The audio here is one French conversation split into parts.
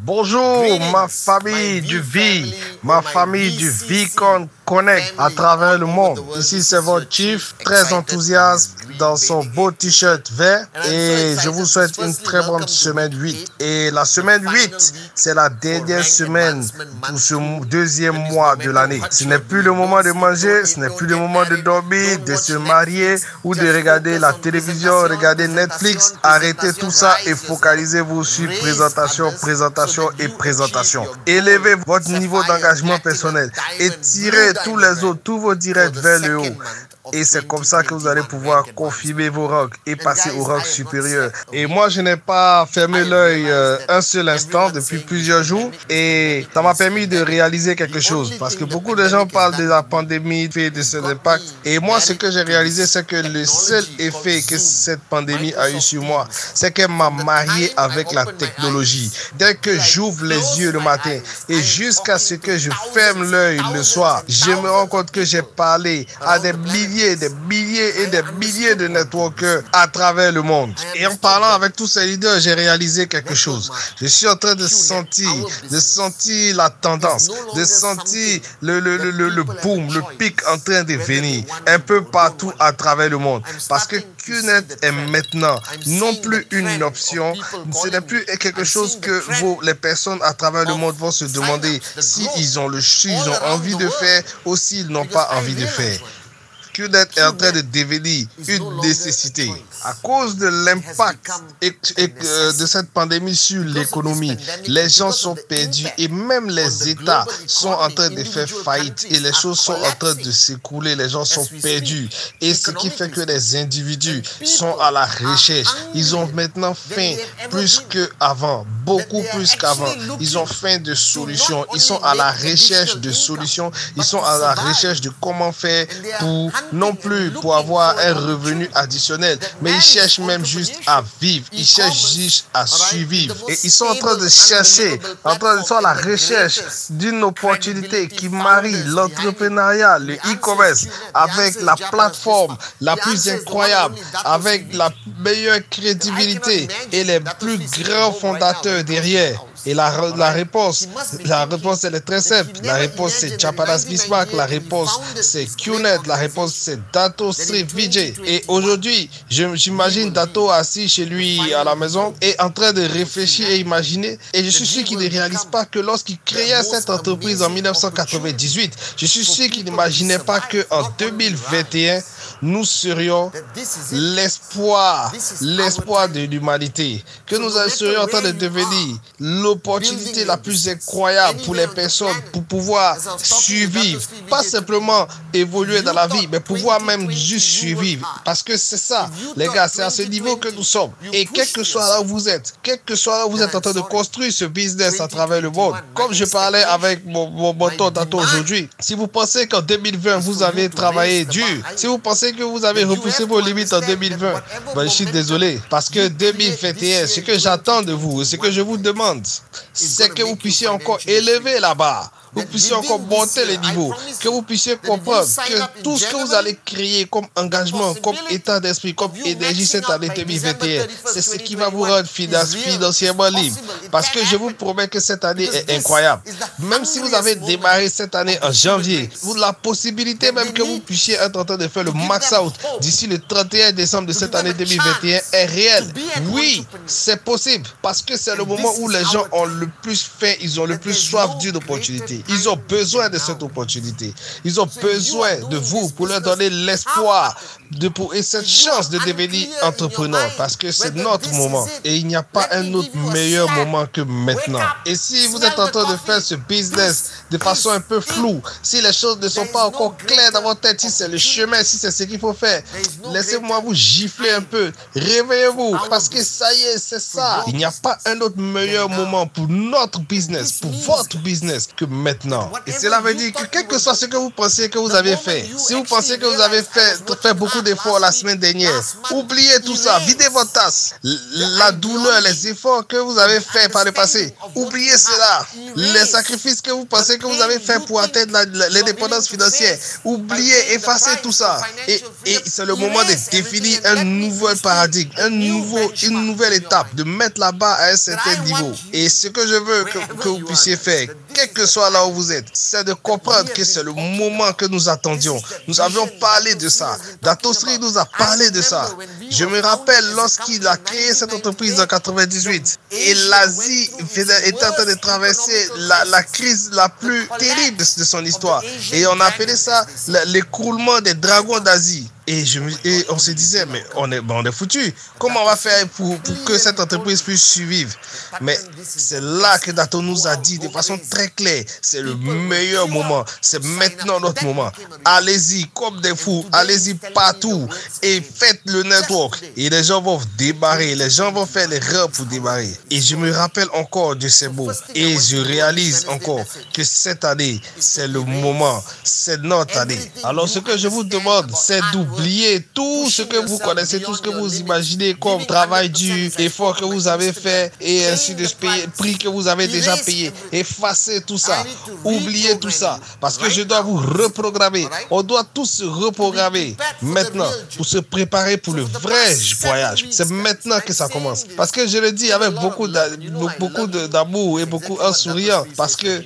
Bonjour ma famille du Vie, ma famille du Vicon Connect à travers le monde. Ici c'est votre chief, très enthousiaste dans son beau t-shirt vert et je vous souhaite une très bonne semaine 8. Et la semaine 8, c'est la dernière semaine pour ce deuxième mois de l'année. Ce n'est plus le moment de manger, ce n'est plus le moment de dormir, de se marier ou de regarder la télévision, regarder Netflix. Arrêtez tout ça et focalisez-vous sur présentation et présentation. Élevez votre niveau d'engagement personnel et tirez tous les autres, tous vos directs vers le haut. Et c'est comme ça que vous allez pouvoir confirmer vos rangs et passer au rang supérieur. Et moi, je n'ai pas fermé l'œil un seul instant depuis plusieurs jours. Et ça m'a permis de réaliser quelque chose. Parce que beaucoup de gens parlent de la pandémie et de ses impacts. Et moi, ce que j'ai réalisé, c'est que le seul effet que cette pandémie a eu sur moi, c'est qu'elle m'a marié avec la technologie. Dès que j'ouvre les yeux le matin et jusqu'à ce que je ferme l'œil le soir, je me rends compte que j'ai parlé à des milliers de networkers à travers le monde. Et en parlant avec tous ces leaders, j'ai réalisé quelque chose. Je suis en train de sentir la tendance, de sentir le boom, le pic en train de venir un peu partout à travers le monde. Parce que QNet est maintenant non plus une option, ce n'est plus quelque chose que les personnes à travers le monde vont se demander s'ils ont envie de faire ou s'ils n'ont pas envie de faire. QNet est en train de devenir une nécessité. À cause de l'impact de cette pandémie sur l'économie, les gens sont perdus et même les États sont en train de faire faillite et les choses sont en train de s'écrouler. Les gens sont perdus et ce qui fait que les individus sont à la recherche. Ils ont maintenant faim plus qu'avant, beaucoup plus qu'avant. Ils ont faim de solutions. Ils sont à la recherche de solutions. Ils sont à la recherche de comment faire non plus pour avoir un revenu additionnel, mais ils cherchent même juste à vivre, ils cherchent juste à survivre. Et ils sont en train de chercher, ils sont à la recherche d'une opportunité qui marie l'entrepreneuriat, le e-commerce, avec la plateforme la plus incroyable, avec la meilleure crédibilité et les plus grands fondateurs derrière. Et la réponse, elle est très simple. La réponse, c'est Chapadas Bismarck. La réponse, c'est QNet. La réponse, c'est Dato Street VJ. Et aujourd'hui, j'imagine Dato assis chez lui à la maison et en train de réfléchir et imaginer. Et je suis sûr qu'il ne réalise pas que lorsqu'il créait cette entreprise en 1998, je suis sûr qu'il n'imaginait pas qu'en 2021, nous serions l'espoir de l'humanité, que nous serions en train de devenir l'opportunité la plus incroyable pour les personnes pour pouvoir survivre, pas simplement évoluer dans la vie, mais pouvoir même juste survivre. Parce que c'est ça, les gars, c'est à ce niveau que nous sommes. Et quel que soit là où vous êtes, en train de construire ce business à travers le monde, comme je parlais avec mon mentor Dato aujourd'hui, si vous pensez qu'en 2020, vous avez travaillé dur, si vous pensez que vous avez repoussé vos limites en 2020, ben, je suis désolé. Parce que 2021, ce que j'attends de vous, ce que je vous demande, c'est que vous puissiez encore élever la barre. Vous puissiez encore monter les niveaux, que vous puissiez comprendre que tout ce que vous allez créer comme engagement, comme état d'esprit, comme énergie cette année 2021, c'est ce qui va vous rendre financièrement libre. Parce que je vous promets que cette année est incroyable. Même si vous avez démarré cette année en janvier, vous la possibilité même que vous puissiez être en train de faire le max out d'ici le 31 décembre de cette année 2021 est réelle. Oui, c'est possible parce que c'est le moment où les gens ont le plus faim, ils ont le plus soif d'une opportunité. Ils ont besoin de cette opportunité. Ils ont besoin de vous pour leur donner l'espoir et cette chance de devenir entrepreneur parce que c'est notre moment et il n'y a pas un autre meilleur moment que maintenant. Et si vous êtes en train de faire ce business de façon un peu floue, si les choses ne sont pas encore claires dans votre tête, si c'est le chemin, si c'est ce qu'il faut faire, laissez-moi vous gifler un peu. Réveillez-vous parce que ça y est, c'est ça. Il n'y a pas un autre meilleur moment pour notre business, pour votre business que maintenant. maintenant. Et cela veut dire que quel que soit ce que vous pensez que vous avez fait, si vous pensez que vous avez fait beaucoup d'efforts la semaine dernière, oubliez tout ça, videz votre tasse. La douleur, les efforts que vous avez faits par le passé, oubliez cela. Les sacrifices que vous pensez que vous avez faits pour atteindre l'indépendance financière, oubliez, effacez tout ça. Et c'est le moment de définir un nouvel paradigme, une nouvelle étape, de mettre la barre à un certain niveau. Et ce que je veux que vous puissiez faire, quel que soit là où vous êtes, c'est de comprendre que c'est le moment que nous attendions. Nous avions parlé de ça. Dato Sri nous a parlé de ça. Je me rappelle lorsqu'il a créé cette entreprise en 98 et l'Asie était en train de traverser la crise la plus terrible de son histoire. Et on appelait ça l'écroulement des dragons d'Asie. Et on se disait, mais on est foutu. Comment on va faire pour que cette entreprise puisse survivre? Mais c'est là que Dato nous a dit de façon très claire, c'est le meilleur moment. C'est maintenant notre moment. Allez-y comme des fous. Allez-y partout. Et faites le network. Et les gens vont démarrer. Les gens vont faire l'erreur pour démarrer. Et je me rappelle encore de ces mots. Et je réalise encore que cette année, c'est le moment. C'est notre année. Alors ce que je vous demande, c'est d'oublier tout ce que vous connaissez, tout ce que vous imaginez comme travail dur, effort que vous avez fait et ainsi de prix que vous avez déjà payé. Effacez tout ça. Oubliez tout ça. Parce que je dois vous reprogrammer. On doit tous se reprogrammer maintenant pour se préparer pour le vrai voyage. C'est maintenant que ça commence. Parce que je le dis avec beaucoup d'amour et beaucoup en souriant. Parce que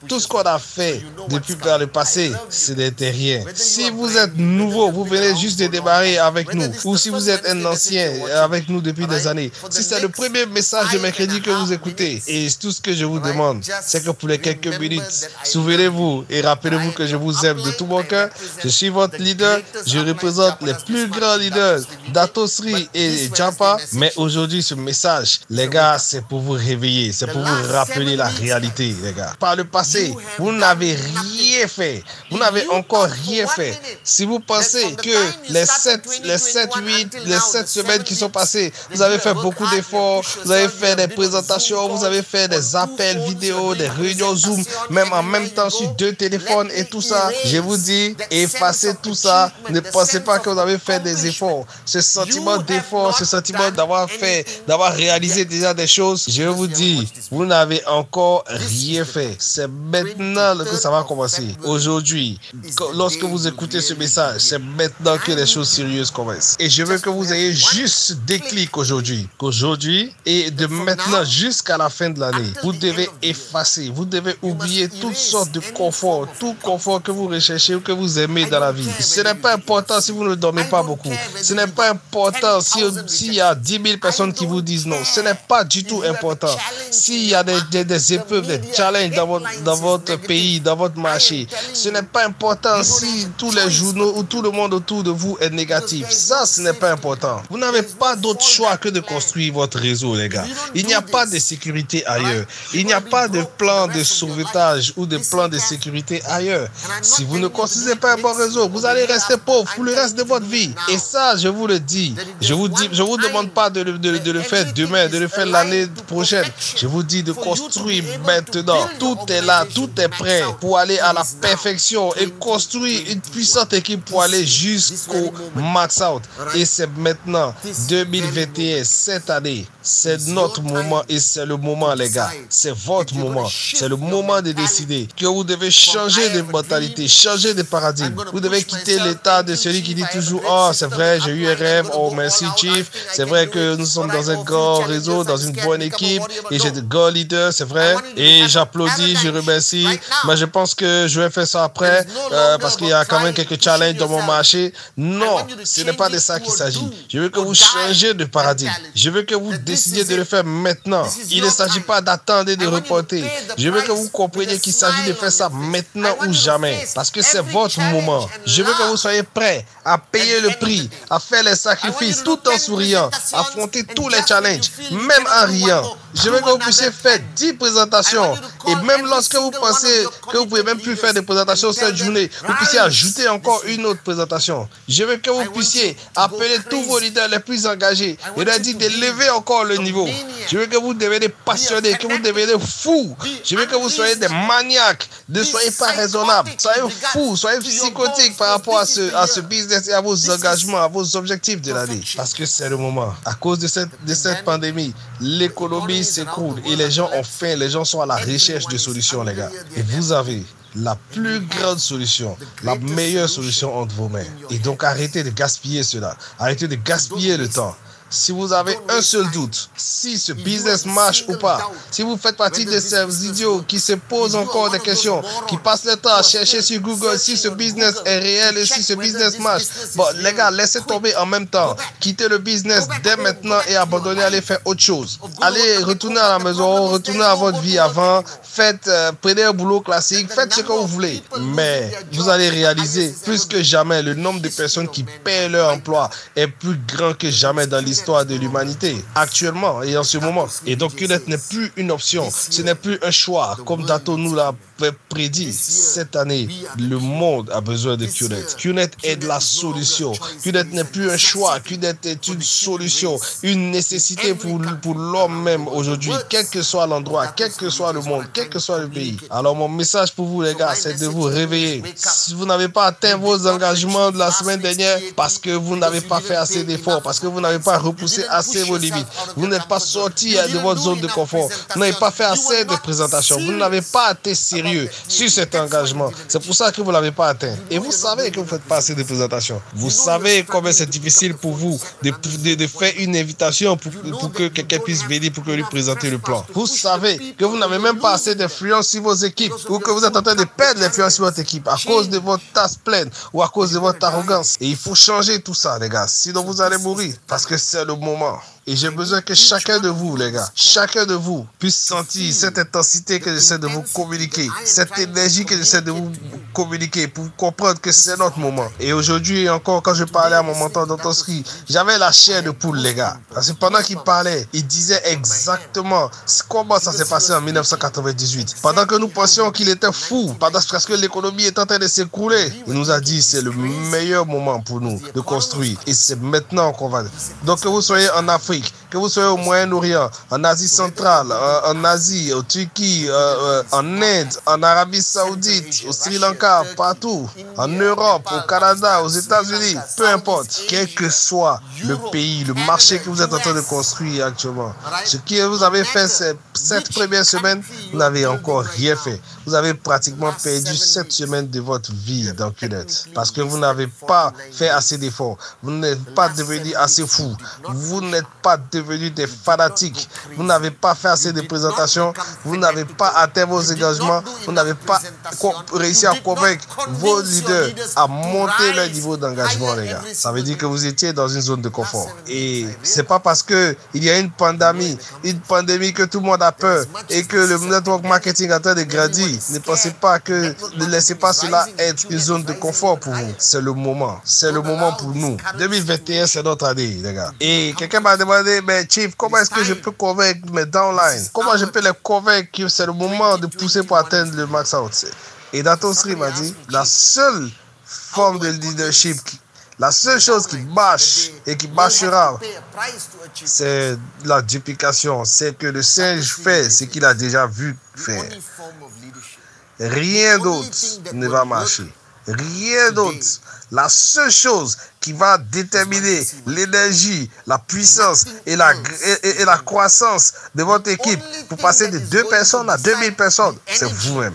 tout ce qu'on a fait depuis par le passé, ce n'était rien. Si vous êtes nouveau, vous venez juste de démarrer avec nous, ou si vous êtes un ancien avec nous depuis des années, si c'est le premier message de mercredi que vous écoutez, et tout ce que je vous demande, c'est que pour les quelques minutes, souvenez-vous et rappelez-vous que je vous aime de tout mon cœur. Je suis votre leader, je représente les plus grands leaders, Dato Sri et Japa, mais aujourd'hui ce message, les gars, c'est pour vous réveiller, c'est pour vous rappeler la réalité, les gars. Par le passé, vous n'avez rien fait, vous n'avez encore rien fait. Si vous pensez que les 7 semaines qui sont passées, vous avez fait beaucoup d'efforts, vous avez fait des présentations, vous avez fait des appels vidéo, des réunions Zoom, même en même temps sur 2 téléphones et tout ça, je vous dis, effacez tout ça. Ne pensez pas que vous avez fait des efforts. Ce sentiment d'effort, ce sentiment d'avoir réalisé déjà des choses, je vous dis, vous n'avez encore rien fait. C'est maintenant que ça va commencer. Aujourd'hui, lorsque vous écoutez ce message, c'est maintenant que les choses sérieuses commencent. Et je veux que vous ayez juste des clics aujourd'hui. Et de maintenant jusqu'à la fin de l'année, vous devez effacer, vous devez oublier toutes sortes de confort, tout confort que vous recherchez ou que vous aimez dans la vie. Ce n'est pas important si vous ne dormez pas beaucoup. Ce n'est pas important s'il y a 10 000 personnes qui vous disent non. Ce n'est pas du tout important. S'il y a des épreuves, des challenges dans votre pays, dans votre marché, ce n'est pas important si tous les journaux ou tout le monde autour de vous est négatif. Ça, ce n'est pas important. Vous n'avez pas d'autre choix que de construire votre réseau, les gars. Il n'y a pas de sécurité ailleurs. Il n'y a pas de plan de sauvetage ou de plan de sécurité ailleurs. Si vous ne construisez pas un bon réseau, vous allez rester pauvre pour le reste de votre vie. Et ça, je vous le dis. Je vous demande pas de le faire demain, de le faire l'année prochaine. Je vous dis de construire maintenant. Tout est là, tout est prêt pour aller à la perfection et construire une puissante équipe pour aller jusqu'au max out. Et c'est maintenant, 2021, cette année, c'est notre moment et c'est le moment, les gars. C'est votre moment. C'est le moment de décider que vous devez changer de mentalité, changer de paradigme. Vous devez quitter l'état de celui qui dit toujours « Oh, c'est vrai, j'ai eu un rêve. Oh, merci, Chief. C'est vrai que nous sommes dans un grand réseau, dans une bonne équipe et j'ai de grands leaders, c'est vrai. Et j'applaudis, je remercie. Mais je pense que je vais faire ça après parce qu'il y a quand même quelques challenges dans mon marché. » Non, ce n'est pas de ça qu'il s'agit. Je veux que vous changiez de paradigme. Je veux que vous décidiez de le faire maintenant. Il ne s'agit pas d'attendre et de reporter. Je veux que vous compreniez qu'il s'agit de faire ça maintenant ou jamais. Parce que c'est votre moment. Je veux que vous soyez prêts à payer le prix, à faire les sacrifices tout en souriant, affronter tous les challenges, même en riant. Je veux que vous puissiez faire 10 présentations. Et même lorsque vous pensez que vous ne pouvez même plus faire des présentations cette journée, vous puissiez ajouter encore une autre présentation. Je veux que vous puissiez appeler tous vos leaders les plus engagés et leur dire d'élever encore le niveau. Je veux que vous deveniez passionnés, que vous deveniez fous. Je veux que vous soyez des maniaques. Ne soyez pas raisonnables. Soyez fous, soyez psychotiques par rapport à ce business et à vos engagements, à vos objectifs de l'année. Parce que c'est le moment. À cause de cette pandémie, l'économie s'écroule et les gens ont faim, les gens sont à la recherche de solutions, les gars. Et vous avez la plus grande solution, la meilleure solution entre vos mains. Et donc arrêtez de gaspiller cela. Arrêtez de gaspiller le temps. Si vous avez un seul doute, si ce business marche ou pas, si vous faites partie de ces idiots qui se posent encore des questions, qui passent le temps à chercher sur Google si ce business est réel et si ce business marche, bon, les gars, laissez tomber en même temps. Quittez le business dès maintenant et abandonnez, allez faire autre chose. Allez, retournez à la maison, retournez à votre vie avant, prenez un boulot classique, faites ce que vous voulez. Mais vous allez réaliser plus que jamais le nombre de personnes qui perdent leur emploi est plus grand que jamais dans l'histoire de l'humanité, actuellement et en ce moment. Et donc, QNET n'est plus une option, ce n'est plus un choix, comme Dato nous l'a prédit. Cette année, le monde a besoin de QNET. QNET est de la solution. QNET n'est plus un choix, QNET est une solution, une nécessité pour l'homme même aujourd'hui, quel que soit l'endroit, quel que soit le monde, quel que soit le pays. Alors, mon message pour vous, les gars, c'est de vous réveiller. Si vous n'avez pas atteint vos engagements de la semaine dernière, parce que vous n'avez pas fait assez d'efforts, parce que vous n'avez pas repoussé assez vos limites, vous n'êtes pas sorti de votre zone de confort, vous n'avez pas fait assez de présentations, vous n'avez pas été sérieux sur cet engagement. C'est pour ça que vous ne l'avez pas atteint. Et vous savez que vous ne faites pas assez de présentations. Vous savez combien c'est difficile pour vous de faire une invitation pour que quelqu'un puisse venir, pour que lui présenter le plan. Vous savez que vous n'avez même pas assez d'influence sur vos équipes, ou que vous êtes en train de perdre l'influence sur votre équipe à cause de votre tasse pleine ou à cause de votre arrogance. Et il faut changer tout ça, les gars. Sinon, vous allez mourir. Parce que c'est le moment. Et j'ai besoin que chacun de vous, les gars, chacun de vous puisse sentir cette intensité que j'essaie de vous communiquer, cette énergie que j'essaie de vous communiquer pour comprendre que c'est notre moment. Et aujourd'hui, encore, quand je parlais à mon mentor d'Antoski, j'avais la chair de poule, les gars. Parce que pendant qu'il parlait, il disait exactement comment ça s'est passé en 1998. Pendant que nous pensions qu'il était fou, parce que l'économie est en train de s'écrouler, il nous a dit c'est le meilleur moment pour nous de construire. Et c'est maintenant qu'on va. Donc que vous soyez en Afrique, que vous soyez au Moyen-Orient, en Asie centrale, en Asie, au Turquie, en Inde, en Arabie Saoudite, au Sri Lanka, partout, en Europe, au Canada, aux États-Unis, peu importe, quel que soit le pays, le marché que vous êtes en train de construire actuellement, ce que vous avez fait cette première semaine, vous n'avez encore rien fait. Vous avez pratiquement perdu 7 semaines de votre vie dans QNET parce que vous n'avez pas fait assez d'efforts. Vous n'êtes pas devenu assez fou. Vous n'êtes pas devenus des fanatiques. Vous n'avez pas fait assez de présentations. Vous n'avez pas atteint vos engagements. Vous n'avez pas réussi à convaincre vos leaders à monter leur niveau d'engagement, les gars. Ça veut dire que vous étiez dans une zone de confort. Et c'est pas parce que il y a une pandémie que tout le monde a peur et que le network marketing est en train de grandir. Ne laissez pas cela être une zone de confort pour vous. C'est le moment. C'est le moment pour nous. 2021, c'est notre année, les gars. Et quelqu'un m'a demandé, mais Chief, comment est-ce que je peux convaincre mes downlines? Comment je peux les convaincre que c'est le moment de pousser pour atteindre le max out? Et Dato Sri m'a dit, la seule forme de leadership, la seule chose qui marche et qui marchera, c'est la duplication. C'est que le singe fait ce qu'il a déjà vu faire. Rien d'autre ne va marcher. Rien d'autre. La seule chose qui va déterminer l'énergie, la puissance et la croissance de votre équipe pour passer de 2 personnes à 2000 personnes, c'est vous-même.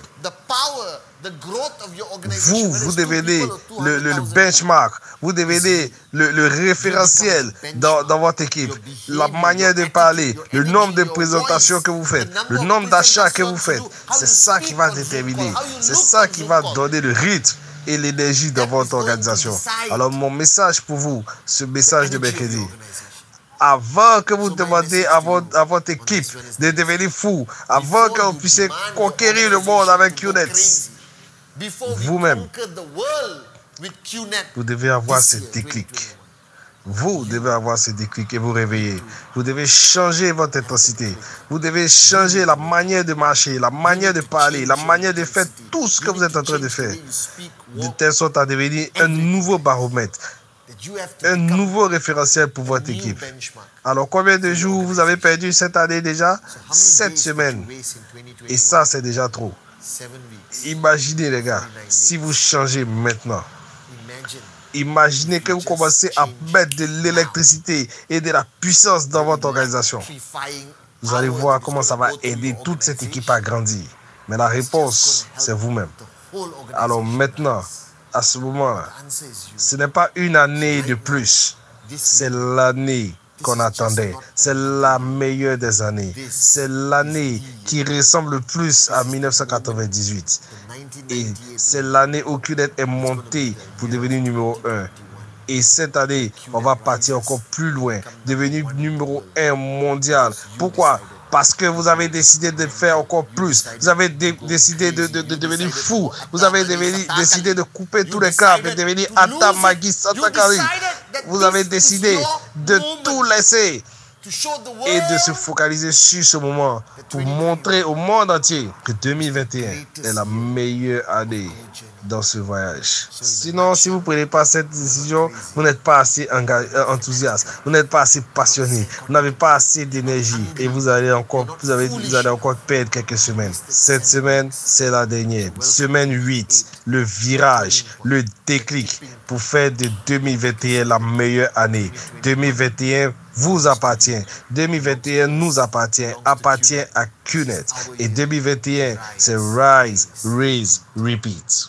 Vous devenez le benchmark, vous devenez le référentiel dans votre équipe. La manière de parler, le nombre de présentations que vous faites, le nombre d'achats que vous faites, c'est ça qui va déterminer, c'est ça qui va donner le rythme et l'énergie dans votre organisation. Alors mon message pour vous, ce message de mercredi, avant que vous demandiez à votre équipe de devenir fou, avant que vous puissiez conquérir le monde avec QNET, vous-même, vous devez avoir ce déclic. Vous devez avoir ce déclic et vous réveiller. Vous devez changer votre intensité. Vous devez changer la manière de marcher, la manière de parler, la manière de faire tout ce que vous êtes en train de faire. De telle sorte à devenir un nouveau baromètre, un nouveau référentiel pour votre équipe. Alors, combien de jours vous avez perdu cette année déjà? 7 semaines. Et ça, c'est déjà trop. Imaginez, les gars, si vous changez maintenant. Imaginez que vous commencez à mettre de l'électricité et de la puissance dans votre organisation. Vous allez voir comment ça va aider toute cette équipe à grandir. Mais la réponse, c'est vous-même. Alors maintenant, à ce moment-là, ce n'est pas une année de plus. C'est l'année qu'on attendait. C'est la meilleure des années. C'est l'année qui ressemble le plus à 1998. Et c'est l'année où QNET est monté pour devenir numéro 1. Et cette année, on va partir encore plus loin, devenir numéro 1 mondial. Pourquoi? Parce que vous avez décidé de faire encore plus. Vous avez décidé de devenir fou. Vous avez décidé de couper tous les câbles et de devenir Atta Magui Santakari. Vous avez décidé de tout laisser et de se focaliser sur ce moment pour montrer au monde entier que 2021 est la meilleure année dans ce voyage. Sinon, si vous ne prenez pas cette décision, vous n'êtes pas assez enthousiaste, vous n'êtes pas assez passionné, vous n'avez pas assez d'énergie et vous allez encore perdre quelques semaines. Cette semaine, c'est la dernière. Semaine 8, le virage, le déclic pour faire de 2021 la meilleure année. 2021 vous appartient. 2021 nous appartient à QNET. Et 2021, c'est Rise, Raise, Repeat.